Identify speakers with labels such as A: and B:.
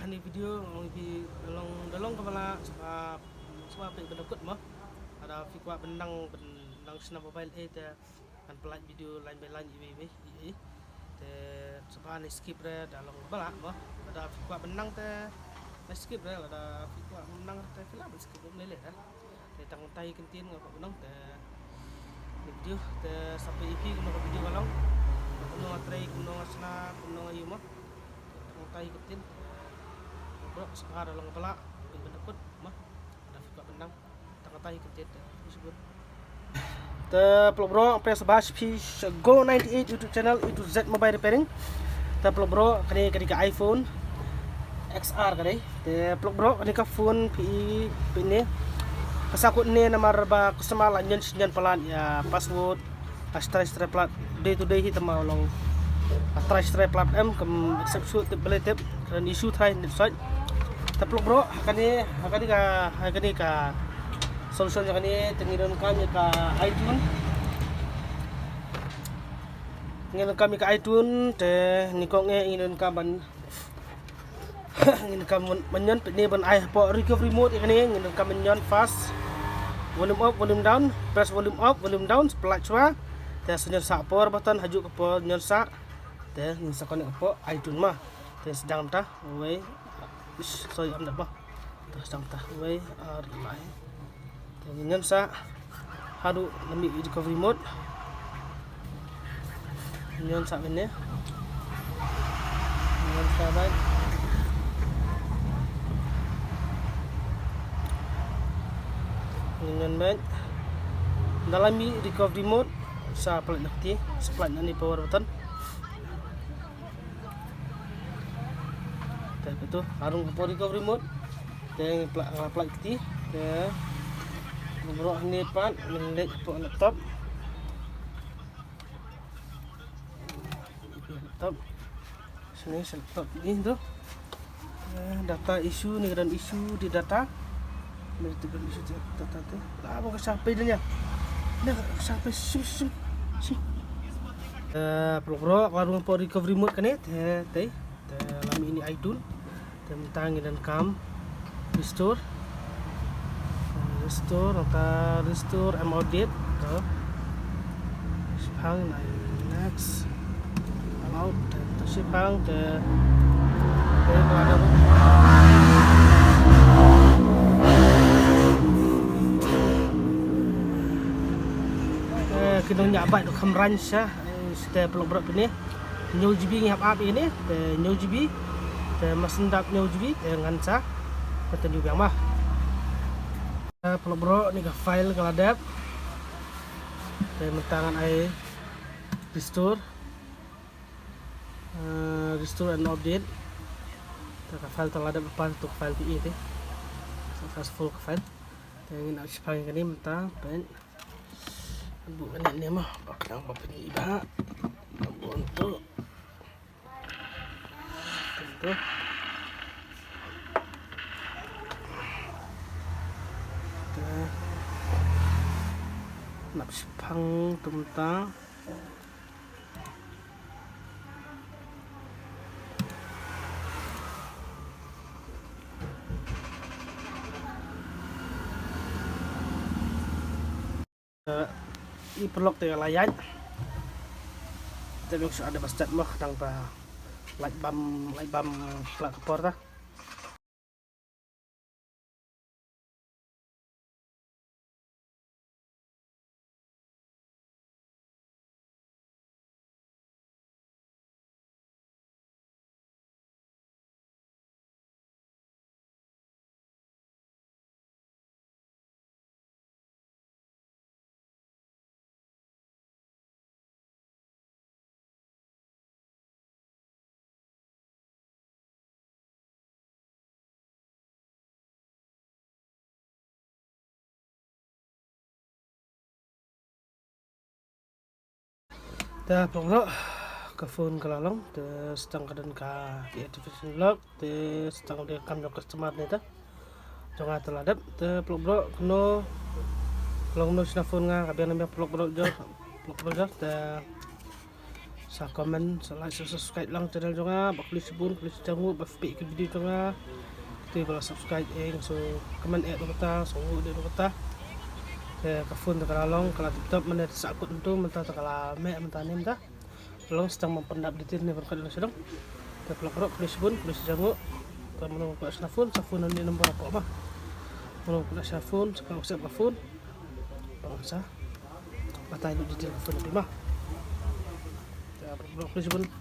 A: Ini video lebih dalong kepala sebab apa penakut mah ada fikwa benang senam mobile kan pelan video lain lain ini te sebab skip re dalong kepala mah ada fikwa benang skip re ada fikwa benang film skip lele ya te tang tai kentin ngapa benang video sampai iki kuno video kalong kuno try kuno asna kuno ayu mah tang tai kentin bro sekarang dalam kepala penakut mah ada fikwa benang tang tai kentin disebut te bro PS Go 98 YouTube channel itu Z Mobile Repairing te bro kani ka iPhone XR kani te bro kani ka phone ini kasakut ni namar ba kusama lanyan sinyan palan ya password astray plat day to day hit ma long astray plat kem accept beli tip dan isu thai net site te bro kani ka solution kani tengiron kami ka iTunes ngin kami ka iTunes te nikong ingin kaban ngin kam menyon ni ban ai po recovery mode kani ngin kam menyon fast volume up volume down press volume up volume down pelat chua te senyon sa por button haju ke po nyon sa te ngin sa konek po iTunes mah te sedang tah we sorry am dah mah sedang tah we lai te nyon sa hadu nami recovery mode nyon sa ini nyon sa baik nyon baik dalam recovery mode sa pelat nanti seplat ni power button te itu harung ke recovery mode te pelat nanti te bro ni pan mendet po laptop sini laptop ini tuh data isu ni dan isu di data menentukan isu data tu lah apa sampai dia dah sampai sim bro warung po recovery mode kan te lami ini iTunes tentang dan kam restore and audit tuh sipang next out sipang ada kena nyabat do kamran sah setiap pelok ini new GB ngap app ini new GB masendap new GB dengan sah kata juga mah pelok bro ni ke file keladap mentangan ai restore and update ke file terladap depan untuk file PE tu successful ke file ingin nak sepanjang ini mentang pen bukan ini mah bakal apa ni iba untuk tentu nak sepang tentang i-pelok tengah layan tapi ada bastat mah tanpa light bum plak kepor tah dah bro ke phone kelalong te setang kadan ka activation log te setang dia kam customer ni ta jangan teladap te bro keno long no sina phone nga kabian namanya bro te sa comment, sa like, sa subscribe lang channel juga, bak please bun, please jangan bak ke video juga, tu kalau subscribe so comment kita, so udah kita, ke phone terkalong, kalau tiktok mana sakut itu, mentah terkalah mentah ni mentah, long sedang mempendap di sini berkat sedang, terkelak please bun, please jangan, kalau mau buat safun ni nombor apa bah, mau buat safun, sekarang usah phone, bangsa, patay di phone di mah. Please bun.